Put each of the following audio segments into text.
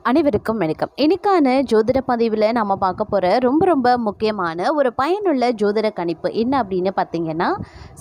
அனைவருக்கும் வணக்கம். இன்னைக்கான ஜோதிட பதிவில் நம்ம பார்க்க போகிற ரொம்ப முக்கியமான ஒரு பயனுள்ள ஜோதிட கணிப்பு என்ன அப்படின்னு பார்த்தீங்கன்னா,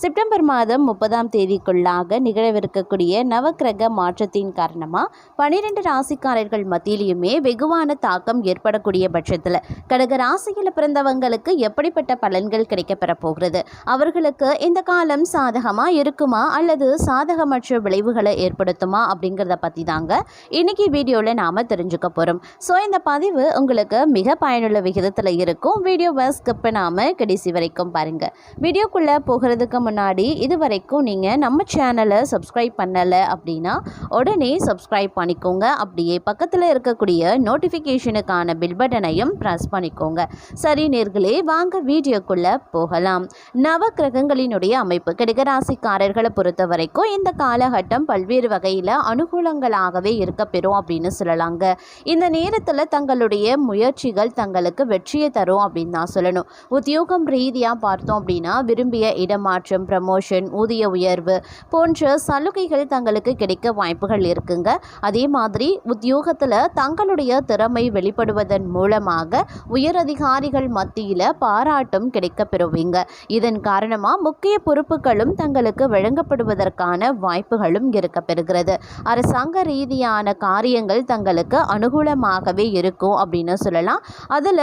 செப்டம்பர் மாதம் 30ஆம் தேதிக்குள்ளாக நிகழவிருக்கக்கூடிய நவக்கிரக மாற்றத்தின் காரணமாக 12 ராசிக்காரர்கள் மத்தியிலையுமே வெகுவான தாக்கம் ஏற்படக்கூடிய பட்சத்தில் கடக ராசியில் பிறந்தவங்களுக்கு எப்படிப்பட்ட பலன்கள் கிடைக்கப்பெற போகிறது, அவர்களுக்கு இந்த காலம் சாதகமாக இருக்குமா அல்லது சாதகமற்ற விளைவுகளை ஏற்படுத்துமா அப்படிங்கிறத பற்றி தாங்க இன்னைக்கு வீடியோவில் நாம் தெரிஞ்சுக்க போகிறோம். ஸோ இந்த பதிவு உங்களுக்கு மிக பயனுள்ள விகிதத்தில் இருக்கும். வீடியோவை ஸ்கிப் பண்ணாமல் கடைசி வரைக்கும் பாருங்கள். வீடியோக்குள்ளே போகிறதுக்கு முன்னாடி இது வரைக்கும் நீங்கள் நம்ம சேனலை சப்ஸ்கிரைப் பண்ணலை அப்படின்னா உடனே சப்ஸ்கிரைப் பண்ணிக்கோங்க. அப்படியே பக்கத்தில் இருக்கக்கூடிய நோட்டிஃபிகேஷனுக்கான பில் பட்டனையும் ப்ரெஸ் பண்ணிக்கோங்க. சரி நேர்களே, வாங்க வீடியோக்குள்ளே போகலாம். நவ கிரகங்களினுடைய அமைப்பு கடகராசிக்காரர்களை பொறுத்த வரைக்கும் இந்த காலகட்டம் பல்வேறு வகையில் அனுகூலங்களாகவே இருக்கப்பெறும் அப்படின்னு சொல்லலாங்க. இந்த நேரத்தில் தங்களுடைய முயற்சிகள் தங்களுக்கு வெற்றியை தரும் அப்படின்னு நான் சொல்லணும். உத்தியோகம் ரீதியாக பார்த்தோம் அப்படின்னா விரும்பிய இடமாற்றம், ப்ரமோஷன், ஊதிய உயர்வு போன்ற சலுகைகள் தங்களுக்கு கிடைக்க வாய்ப்புகள் இருக்குங்க. அதே மாதிரி உத்தியோகத்தில் தங்களுடைய திறமை வெளிப்படுவதன் மூலமாக உயர் அதிகாரிகள் மத்தியில் பாராட்டும் கிடைக்க பெறுவீங்க. இதன் காரணமாக முக்கிய பொறுப்புகளும் தங்களுக்கு வழங்கப்படுவதற்கான வாய்ப்புகளும் இருக்க பெறுகிறது. அரசாங்க ரீதியான காரியங்கள் தங்களுக்கு அனுகூலமாகவே இருக்கும் அப்படின்னு சொல்லலாம். அதில்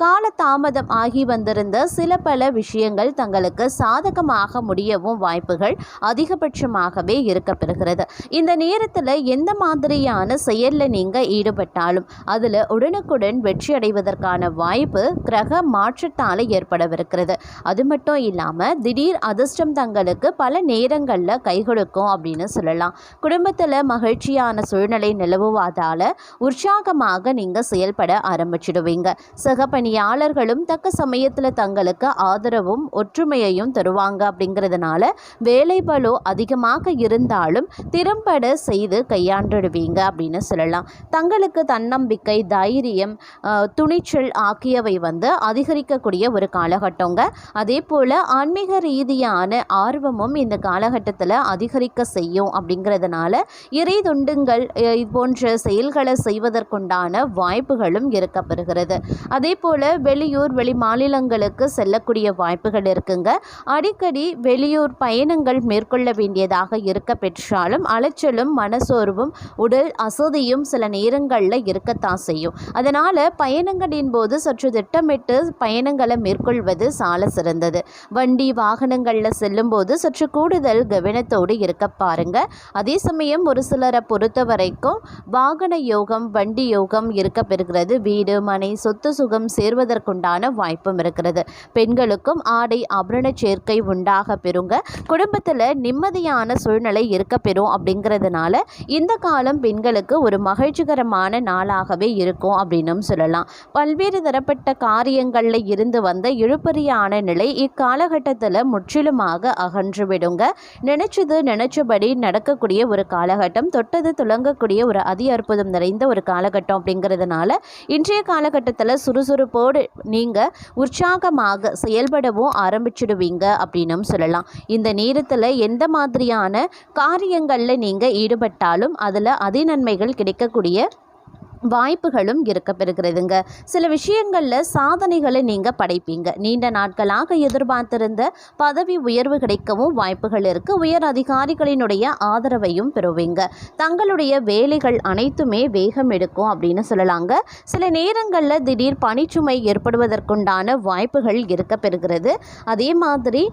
கால தாமதம் ஆகி வந்திருந்த சில பல விஷயங்கள் தங்களுக்கு சாதகமாக முடியவும் வாய்ப்புகள் அதிகபட்சமாகவே இருக்க பெறுகிறது. இந்த நேரத்தில் எந்த மாதிரியான செயலில் நீங்கள் ஈடுபட்டாலும் அதில் உடனுக்குடன் வெற்றி அடைவதற்கான வாய்ப்பு கிரக மாற்றத்தால் ஏற்படவிருக்கிறது. அது மட்டும் இல்லாமல் திடீர் அதிர்ஷ்டம் தங்களுக்கு பல நேரங்களில் கை கொடுக்கும் அப்படின்னு சொல்லலாம். குடும்பத்தில் மகிழ்ச்சியான சூழ்நிலை நிலவுவதால் உற்சாகமாக நீங்கள் செயல்பட ஆரம்பிச்சிடுவீங்க. சக பணியாளர்களும் தக்க சமயத்தில் தங்களுக்கு ஆதரவும் ஒற்றுமையையும் தருவாங்க. அப்படிங்கிறதுனால வேலை பளு அதிகமாக இருந்தாலும் திறம்பட செய்து கையாண்டுடுவீங்க அப்படின்னு சொல்லலாம். தங்களுக்கு தன்னம்பிக்கை, தைரியம், துணிச்சல் ஆகியவை அதிகரிக்கக்கூடிய ஒரு காலகட்டங்க. அதே போல் ஆன்மீக ரீதியான ஆர்வமும் இந்த காலகட்டத்தில் அதிகரிக்க செய்யும். அப்படிங்கிறதுனால இறை தொண்டுங்கள் போன்ற செயல்களை செய்வதற்குண்டான வாய்ப்புகளும் இருக்கப்பெறுகிறது. அதே போல் வெளியூர் வெளி மாநிலங்களுக்கு செல்லக்கூடிய வாய்ப்புகள் இருக்குங்க. அடிக்கடி வெளியூர் பயணங்கள் மேற்கொள்ள வேண்டியதாக இருக்க பெற்றாலும் அலைச்சலும் மனசோர்வும் உடல் அசதியும் சில நேரங்களில் இருக்கத்தான் செய்யும். அதனால் பயணங்களின் போது சற்று திட்டமிட்டு பயணங்களை மேற்கொள்வது சால சிறந்தது. வண்டி வாகனங்களில் செல்லும் போது சற்று கூடுதல் கவனத்தோடு இருக்க பாருங்க. அதே சமயம் ஒரு சிலரை பொறுத்த வரைக்கும் வாகன யோகம், வண்டி யோகம் இருக்க பெறுகிறது. வீடு மனை சொத்து சுகம் சேர்வதற்குண்டான வாய்ப்பும் இருக்கிறது. பெண்களுக்கும் ஆடை ஆபரண சேர்க்கை உண்டாக பெறுங்க. குடும்பத்தில் நிம்மதியான சூழ்நிலை இருக்க பெறும். அப்படிங்கிறதுனால இந்த காலம் பெண்களுக்கு ஒரு மகிழ்ச்சிகரமான நாளாகவே இருக்கும் அப்படின்னு சொல்லலாம். பல்வேறு தரப்பட்ட காரியங்களில் இருந்து வந்த இழுபறியான நிலை இக்காலகட்டத்தில் முற்றிலுமாக அகன்றுவிடுங்க. நினைச்சபடி நடக்கக்கூடிய ஒரு காலகட்டம், தொட்டது துளங்கக்கூடிய ஒரு அதி அற்புதம் நிறைந்த ஒரு காலகட்டம். அப்படிங்கிறதுனால இன்றைய காலகட்டத்தில் சுறுசுறுப்போடு நீங்கள் உற்சாகமாக செயல்படவும் ஆரம்பிச்சிடுவீங்க அப்படின்னு சொல்லலாம். இந்த நேரத்தில் எந்த மாதிரியான காரியங்களில் நீங்கள் ஈடுபட்டாலும் அதில் அதிநன்மைகள் கிடைக்கக்கூடிய வாய்ப்புகளும் இருக்க பெறுகிறதுங்க. சில விஷயங்களில் சாதனைகளை நீங்கள் படைப்பீங்க. நீண்ட நாட்களாக எதிர்பார்த்திருந்த பதவி உயர்வு கிடைக்கவும் வாய்ப்புகள் இருக்குது. உயர் அதிகாரிகளினுடைய ஆதரவையும் பெறுவீங்க. தங்களுடைய வேலைகள் அனைத்துமே வேகம் எடுக்கும் அப்படின்னு சொல்லலாங்க. சில நேரங்களில் திடீர் பணிச்சுமை ஏற்படுவதற்குண்டான வாய்ப்புகள் இருக்க பெறுகிறது. அதே மாதிரி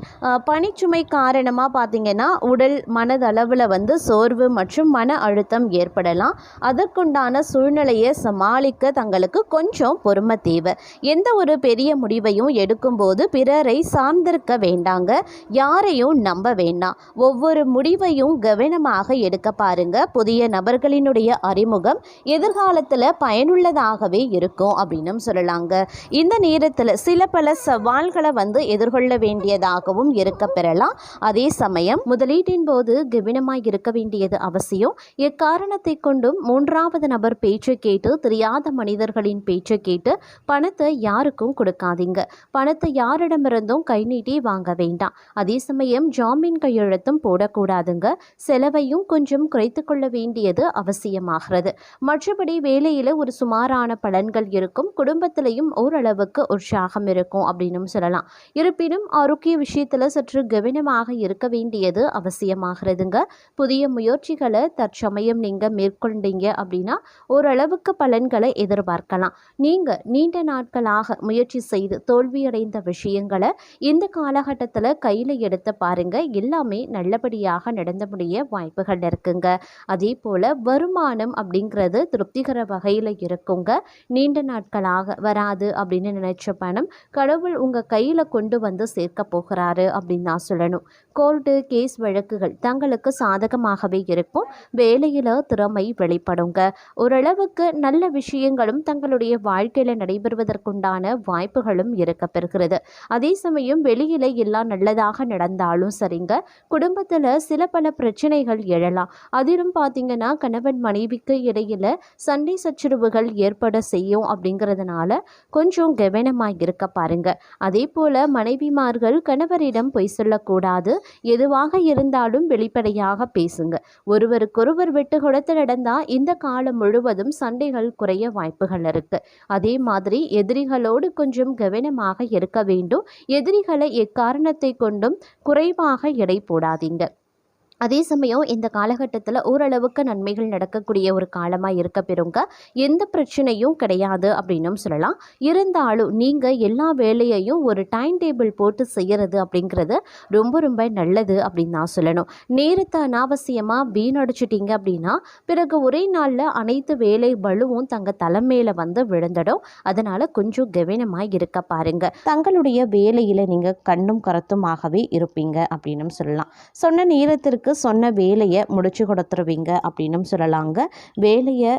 பணிச்சுமை காரணமாக பார்த்தீங்கன்னா உடல் மனதளவில் சோர்வு மற்றும் மன அழுத்தம் ஏற்படலாம். அதற்குண்டான சூழ்நிலை சமாளிக்க தங்களுக்கு கொஞ்சம் பொறுமை தேவை. எந்த ஒரு பெரிய முடிவையும் எடுக்கும்போது பிறரை சார்ந்திருக்க வேண்டாங்க. யாரையும் நம்ப வேண்டாம். ஒவ்வொரு முடிவையும் கவனமாக எடுக்க பாருங்க. புதிய நபர்களினுடைய அறிமுகம் எதிர்காலத்தில் பயனுள்ளதாகவே இருக்கும் அப்படின்னு சொல்லலாங்க. இந்த நேரத்தில் சில பல சவால்களை எதிர்கொள்ள வேண்டியதாகவும் இருக்க பெறலாம். அதே சமயம் முதலீட்டின் போது கவனமாக இருக்க வேண்டியது அவசியம். எக்காரணத்தை கொண்டும் மூன்றாவது நபர் பேச்சு கேட்டு தெரியாத மனிதர்களின் பேச்சை கேட்டு பணத்தை யாருக்கும் கொடுக்காதீங்க. பணத்தை யாரிடமிருந்தும் கை நீட்டி வாங்க வேண்டாம். அதே சமயம் ஜாமீன் கையெழுத்தும் போடக்கூடாதுங்க. செலவையும் கொஞ்சம் குறைத்து கொள்ள வேண்டியது அவசியமாகிறது. மற்றபடி வேலையில் ஒரு சுமாரான பலன்கள் இருக்கும். குடும்பத்திலையும் ஓரளவுக்கு உற்சாகம் இருக்கும் அப்படின்னு சொல்லலாம். இருப்பினும் ஆரோக்கிய விஷயத்தில் சற்று கவனமாக இருக்க வேண்டியது அவசியமாகிறதுங்க. புதிய முயற்சிகளை தற்சமயம் நீங்கள் மேற்கொண்டீங்க அப்படின்னா ஓரளவுக்கு பலன்களை எதிர்பார்க்கலாம். நீங்கள் நீண்ட நாட்களாக முயற்சி செய்து தோல்வியடைந்த விஷயங்களை இந்த காலகட்டத்தில் கையில் எடுத்து பாருங்க. எல்லாமே நல்லபடியாக நடந்து முடிய வாய்ப்புகள் இருக்குங்க. அதே போல் வருமானம் அப்படிங்கிறது திருப்திகர வகையில் இருக்குங்க. நீண்ட நாட்களாக வராது அப்படின்னு நினைச்ச பணம் கடவுள் உங்கள் கையில் கொண்டு வந்து சேர்க்க போகிறாரு அப்படின்னு நான் சொல்லணும். கோர்ட்டு கேஸ் வழக்குகள் தங்களுக்கு சாதகமாகவே இருக்கும். வேலையில் திறமை வெளிப்படுங்க. ஓரளவுக்கு நல்ல விஷயங்களும் தங்களுடைய வாழ்க்கையில் நடைபெறுவதற்குண்டான வாய்ப்புகளும் இருக்க பெறுகிறது. அதே சமயம் வெளியில எல்லாம் நல்லதாக நடந்தாலும் சரிங்க, குடும்பத்தில் சில பல பிரச்சனைகள் எழலாம். அதிலும் பார்த்தீங்கன்னா கணவன் மனைவிக்கு இடையில சண்டை சச்சரவுகள் ஏற்பட செய்யும். அப்படிங்கிறதுனால கொஞ்சம் கவனமாக இருக்க பாருங்க. அதே போல மனைவிமார்கள் கணவரிடம் பொய் சொல்லக்கூடாது. எதுவாக இருந்தாலும் வெளிப்படையாக பேசுங்க. ஒருவருக்கொருவர் விட்டு கொடுத்து நடந்தால் இந்த காலம் முழுவதும் சண்டைகள் குறைய வாய்ப்புகள் இருக்கு. அதே மாதிரி எதிரிகளோடு கொஞ்சம் கவனமாக இருக்க வேண்டும். எதிரிகளை எக்காரணத்தை கொண்டும் குறைவாக எடை போடாதீங்க. அதே சமயம் இந்த காலகட்டத்தில் ஓரளவுக்கு நன்மைகள் நடக்கக்கூடிய ஒரு காலமாக இருக்க பெறுங்க. எந்த பிரச்சனையும் கிடையாது அப்படின்னும் சொல்லலாம். இருந்தாலும் நீங்கள் எல்லா வேலையையும் ஒரு டைம் டேபிள் போட்டு செய்கிறது அப்படிங்கிறது ரொம்ப ரொம்ப நல்லது அப்படின்னு நான் சொல்லணும். நேரத்தை அனாவசியமாக வீணடிச்சிட்டிங்க அப்படின்னா பிறகு ஒரே நாளில் அனைத்து வேலை பளுவும் தங்கள் தலைமையில் வந்து விழுந்துடும். அதனால் கொஞ்சம் கவனமாக இருக்க பாருங்க. தங்களுடைய வேலையில் நீங்கள் கண்ணும் கருத்துமாகவே இருப்பீங்க அப்படின்னும் சொல்லலாம். சொன்ன நேரத்திற்கு சொன்ன வேலையை முடிச்சு கொடுத்துருவீங்க அப்படின்னும் சொல்லலாங்க. வேலையை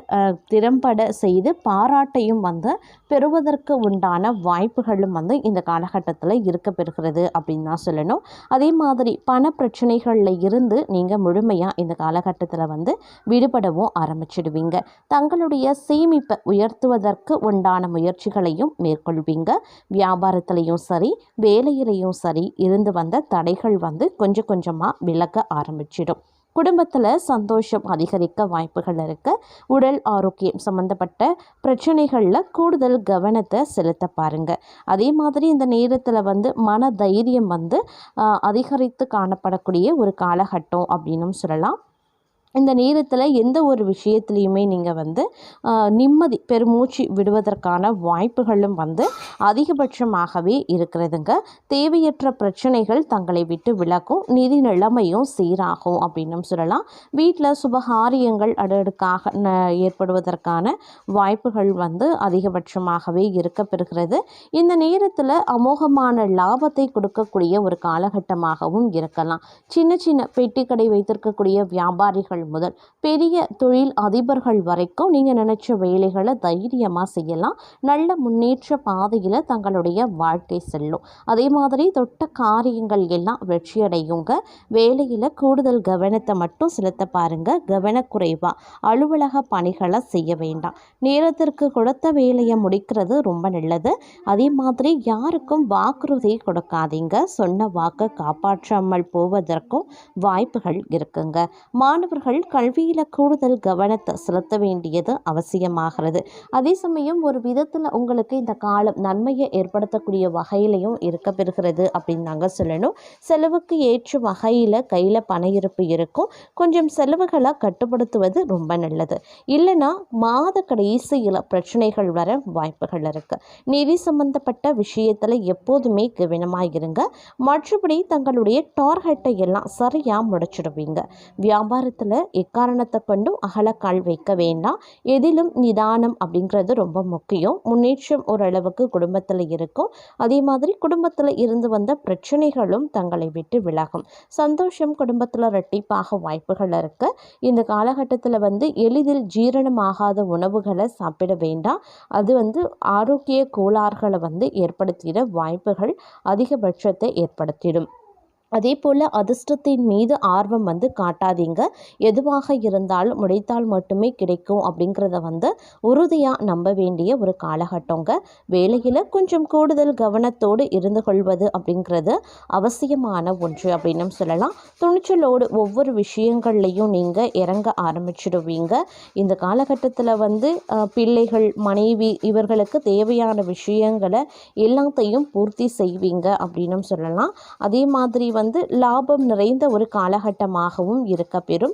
திறம்பட செய்து பாராட்டையும் வந்து பெறுவதற்கு உண்டான வாய்ப்புகளும் வந்து இந்த காலகட்டத்தில் இருக்க பெறுகிறது அப்படின்னு தான் சொல்லணும். அதே மாதிரி பண பிரச்சனைகளில் இருந்து நீங்கள் முழுமையாக இந்த காலகட்டத்தில் வந்து விடுபடவும் ஆரம்பிச்சிடுவீங்க. தங்களுடைய சேமிப்பை உயர்த்துவதற்கு உண்டான முயற்சிகளையும் மேற்கொள்வீங்க. வியாபாரத்திலையும் சரி வேலையிலையும் சரி இருந்து வந்த தடைகள் வந்து கொஞ்சம் கொஞ்சமாக விலக ஆரம்பிச்சிடும். குடும்பத்தில் சந்தோஷம் அதிகரிக்க வாய்ப்புகள் இருக்கு. உடல் ஆரோக்கியம் சம்பந்தப்பட்ட பிரச்சனைகளில் கூடுதல் கவனத்தை செலுத்த பாருங்க. அதே மாதிரி இந்த நேரத்தில் வந்து மன தைரியம் வந்து அதிகரித்து காணப்படக்கூடிய ஒரு காலகட்டம் அப்படின்னும் சொல்லலாம். இந்த நேரத்தில் எந்த ஒரு விஷயத்துலையுமே நீங்கள் வந்து நிம்மதி பெருமூச்சு விடுவதற்கான வாய்ப்புகளும் வந்து அதிகபட்சமாகவே இருக்கிறதுங்க. தேவையற்ற பிரச்சனைகள் தங்களை விட்டு விலகும். நிதி நிலைமையும் சீராகும் அப்படின்னும் சொல்லலாம். வீட்டில் சுபகாரியங்கள் அடுக்காக ஏற்படுவதற்கான வாய்ப்புகள் வந்து அதிகபட்சமாகவே இருக்க பெறுகிறது. இந்த நேரத்தில் அமோகமான லாபத்தை கொடுக்கக்கூடிய ஒரு காலகட்டமாகவும் இருக்கலாம். சின்ன சின்ன பெட்டி கடை வைத்திருக்கக்கூடிய வியாபாரிகள் முதல் பெரிய தொழில் அதிபர்கள் வரைக்கும் நீங்கள் நினைச்ச வேலைகளை தைரியமாக செய்யலாம். நல்ல முன்னேற்ற பாதையில் தங்களுடைய வாழ்க்கை செல்லும். அதே மாதிரி தொட்ட காரியங்கள் எல்லாம் வெற்றியடையுங்க. வேலையில் கூடுதல் கவனத்தை மட்டும் செலுத்த பாருங்க. கவனக்குறைவாக அலுவலக பணிகளை செய்ய வேண்டாம். நேரத்திற்கு கொடுத்த வேலையை முடிக்கிறது ரொம்ப நல்லது. அதே மாதிரி யாருக்கும் வாக்குறுதி கொடுக்காதீங்க. சொன்ன வாக்கை காப்பாற்றாமல் போவதற்கும் வாய்ப்புகள் இருக்குங்க. மாணவர்கள் கல்வியில் கூடுதல் கவனத்தை செலுத்த வேண்டியது அவசியமாகிறது. அதே சமயம் ஒரு விதத்தில் உங்களுக்கு இந்த காலம் நன்மையை ஏற்படுத்தக்கூடிய வகையிலையும் இருக்க பெறுகிறது அப்படின்னு நாங்கள் சொல்லணும். செலவுக்கு ஏற்ற வகையில் கையில் பண இருப்பு இருக்கும். கொஞ்சம் செலவுகளை கட்டுப்படுத்துவது ரொம்ப நல்லது. இல்லைன்னா மாத கடைசியில் பிரச்சனைகள் வர வாய்ப்புகள் இருக்குது. நிதி சம்பந்தப்பட்ட விஷயத்தில் எப்போதுமே கவனமாக இருங்க. மற்றபடி தங்களுடைய டார்கெட்டை எல்லாம் சரியாக முடிச்சிடுவீங்க. வியாபாரத்தில் எக்காரணத்தை கொண்டும் அகலக்கால் வைக்க வேண்டாம். எதிலும் நிதானம் அப்படிங்கிறது ரொம்ப முக்கியம். முன்னேற்றம் ஓரளவுக்கு குடும்பத்தில் இருக்கும். அதே மாதிரி குடும்பத்தில் இருந்து வந்த பிரச்சனைகளும் தங்களை விட்டு விலகும். சந்தோஷம் குடும்பத்தில் இரட்டிப்பாக வாய்ப்புகள் இருக்கு. இந்த காலகட்டத்தில் வந்து எளிதில் ஜீரணமாகாத உணவுகளை சாப்பிட வேண்டாம். அது வந்து ஆரோக்கிய கோளாறுகளை வந்து ஏற்படுத்திட வாய்ப்புகள் அதிகபட்சத்தை ஏற்படுத்திடும். அதே போல் அதிர்ஷ்டத்தின் மீது ஆர்வம் காட்டாதீங்க. எதுவாக இருந்தாலும் உழைத்தால் மட்டுமே கிடைக்கும் அப்படிங்கிறத உறுதியாக நம்ப வேண்டிய ஒரு காலகட்டங்க. வேலையில் கொஞ்சம் கூடுதல் கவனத்தோடு இருந்து கொள்வது அப்படிங்கிறது அவசியமான ஒன்று அப்படின்னு சொல்லலாம். துணிச்சலோடு ஒவ்வொரு விஷயங்கள்லையும் நீங்கள் இறங்க ஆரம்பிச்சிடுவீங்க. இந்த காலகட்டத்தில் பிள்ளைகள், மனைவி இவர்களுக்கு தேவையான விஷயங்களை எல்லாத்தையும் பூர்த்தி செய்வீங்க அப்படின்னு சொல்லலாம். அதே மாதிரி லாபம் நிறைந்த ஒரு காலகட்டமாகவும் இருக்க பெறும்.